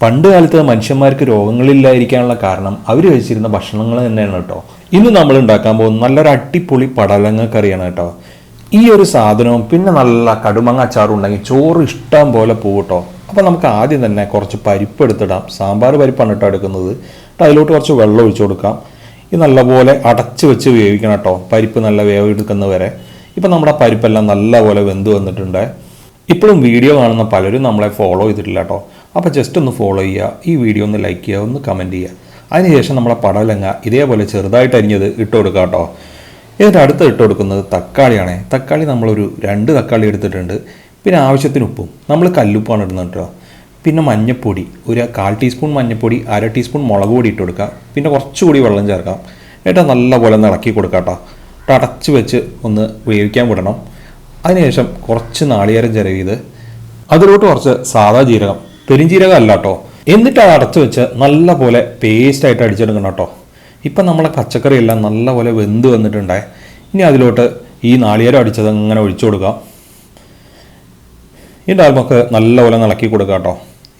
പണ്ട് കാലത്ത് മനുഷ്യന്മാർക്ക് രോഗങ്ങളില്ലായിരിക്കാനുള്ള കാരണം അവർ കഴിച്ചിരുന്ന ഭക്ഷണങ്ങൾ തന്നെയാണ് കേട്ടോ. ഇന്ന് നമ്മൾ ഉണ്ടാക്കാൻ പോകുന്ന നല്ലൊരു അടിപൊളി പടലങ്ങ കറിയാണ് കേട്ടോ. ഈ ഒരു സാധനവും പിന്നെ നല്ല കടുമങ്ങ അച്ചാറും ഉണ്ടെങ്കിൽ ചോറ് ഇഷ്ടം പോലെ പോകും കേട്ടോ. അപ്പോൾ നമുക്ക് ആദ്യം തന്നെ കുറച്ച് പരിപ്പ് എടുത്തിടാം. സാമ്പാർ പരിപ്പാണ് കേട്ടോ എടുക്കുന്നത്. അതിലോട്ട് കുറച്ച് വെള്ളം ഒഴിച്ചു കൊടുക്കാം. ഇത് നല്ലപോലെ അടച്ച് വെച്ച് വേവിക്കണം കേട്ടോ, പരിപ്പ് നല്ല വേവെടുക്കുന്ന വരെ. ഇപ്പം നമ്മുടെ പരിപ്പെല്ലാം നല്ലപോലെ വെന്ത് വന്നിട്ടുണ്ട്. ഇപ്പോഴും വീഡിയോ കാണുന്ന പലരും നമ്മളെ ഫോളോ ചെയ്തിട്ടില്ല കേട്ടോ. അപ്പോൾ ജസ്റ്റ് ഒന്ന് ഫോളോ ചെയ്യുക, ഈ വീഡിയോ ഒന്ന് ലൈക്ക് ചെയ്യുക, ഒന്ന് കമൻറ്റ് ചെയ്യുക. അതിനുശേഷം നമ്മളെ പടലങ്ങ ഇതേപോലെ ചെറുതായിട്ട് അരിഞ്ഞത് ഇട്ട് കൊടുക്കുക കേട്ടോ. ഇതിൻ്റെ അടുത്ത് ഇട്ട് കൊടുക്കുന്നത് തക്കാളിയാണ്. തക്കാളി നമ്മളൊരു 2 തക്കാളി എടുത്തിട്ടുണ്ട്. പിന്നെ ആവശ്യത്തിന് ഉപ്പും, നമ്മൾ കല്ലുപ്പാണ് ഇടുന്നത് കേട്ടോ. പിന്നെ മഞ്ഞൾപ്പൊടി ഒരു 1/4 ടീസ്പൂൺ മഞ്ഞൾപ്പൊടി, 1/2 ടീസ്പൂൺ മുളക് പൊടി ഇട്ട് കൊടുക്കുക. പിന്നെ കുറച്ചുകൂടി വെള്ളം ചേർക്കാം. എന്നിട്ട് നല്ലപോലെ ഒന്ന് ഇളക്കി കൊടുക്കാം കേട്ടോ. അടച്ച് വെച്ച് ഒന്ന് വേവിക്കാൻ വിടണം. അതിനുശേഷം കുറച്ച് നാളികേരം ചിരവിയത്, അതിലോട്ട് കുറച്ച് സാദാ ജീരകം, പെരിഞ്ജീരകം അല്ല കേട്ടോ. എന്നിട്ട് അത് അടച്ചു വെച്ച് നല്ലപോലെ പേസ്റ്റായിട്ട് അടിച്ചെടുക്കണം കേട്ടോ. ഇപ്പം നമ്മളെ പച്ചക്കറി എല്ലാം നല്ലപോലെ വെന്ത് വന്നിട്ടുണ്ടേ. ഇനി അതിലോട്ട് ഈ നാളികേരം അടിച്ചത് അങ്ങനെ ഒഴിച്ചു കൊടുക്കാം. ഇതിൻ്റെ നമുക്ക് നല്ലപോലെ ഇളക്കി കൊടുക്കാം കേട്ടോ.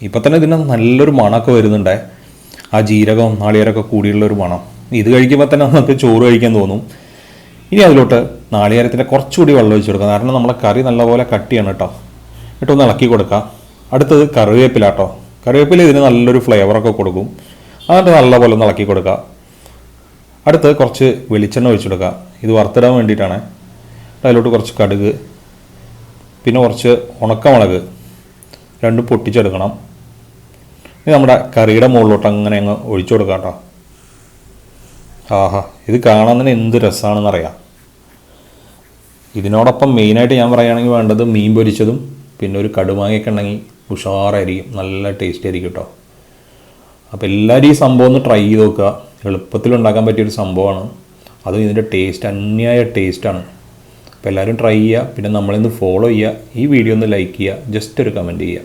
ഇപ്പം തന്നെ ഇതിന് നല്ലൊരു മണമൊക്കെ വരുന്നുണ്ടേ, ആ ജീരകവും നാളികേരമൊക്കെ കൂടിയുള്ളൊരു മണം. ഇത് കഴിക്കുമ്പോൾ തന്നെ നമുക്ക് ചോറ് കഴിക്കാൻ തോന്നും. ഇനി അതിലോട്ട് നാളികേരത്തിൻ്റെ കുറച്ചുകൂടി വെള്ളം ഒഴിച്ച് കൊടുക്കാം, കാരണം നമ്മളെ കറി നല്ലപോലെ കട്ടിയാണ് കേട്ടോ. എന്നിട്ടൊന്ന് ഇളക്കി കൊടുക്കാം. അടുത്തത് കറിവേപ്പില കേട്ടോ. കറിവേപ്പില ഇതിന് നല്ലൊരു ഫ്ലേവറൊക്കെ കൊടുക്കും. എന്നിട്ട് നല്ലപോലെ ഒന്ന് ഇളക്കി കൊടുക്കുക. അടുത്ത് കുറച്ച് വെളിച്ചെണ്ണ ഒഴിച്ചു കൊടുക്കുക. ഇത് വറുത്തിടാൻ വേണ്ടിയിട്ടാണ്. അതിലോട്ട് കുറച്ച് കടുക്, പിന്നെ കുറച്ച് ഉണക്കമുളക് 2 പൊട്ടിച്ചെടുക്കണം. ഇത് നമ്മുടെ കറിയുടെ മുകളിലോട്ട് അങ്ങനെ അങ്ങ് ഒഴിച്ചു കൊടുക്കാം കേട്ടോ. ആഹാ, ഇത് കാണാൻ തന്നെ എന്ത് രസമാണെന്നറിയാം. ഇതിനോടൊപ്പം മെയിനായിട്ട് ഞാൻ പറയുകയാണെങ്കിൽ വേണ്ടത് മീൻ പൊരിച്ചതും പിന്നെ ഒരു കടുമാങ്ങയൊക്കെ ഉണ്ടെങ്കിൽ ഉഷാറായിരിക്കും, നല്ല ടേസ്റ്റ് ആയിരിക്കും കേട്ടോ. അപ്പോൾ എല്ലാവരും ഈ സംഭവം ഒന്ന് ട്രൈ ചെയ്ത് നോക്കുക. എളുപ്പത്തിൽ ഉണ്ടാക്കാൻ പറ്റിയൊരു സംഭവമാണ്. അതും ഇതിൻ്റെ ടേസ്റ്റ് അന്യായ ടേസ്റ്റാണ്. അപ്പോൾ എല്ലാവരും ട്രൈ ചെയ്യുക. പിന്നെ നമ്മളിന്ന് ഫോളോ ചെയ്യുക. ഈ വീഡിയോ ഒന്ന് ലൈക്ക് ചെയ്യുക, ജസ്റ്റ് ഒരു കമൻറ്റ് ചെയ്യുക.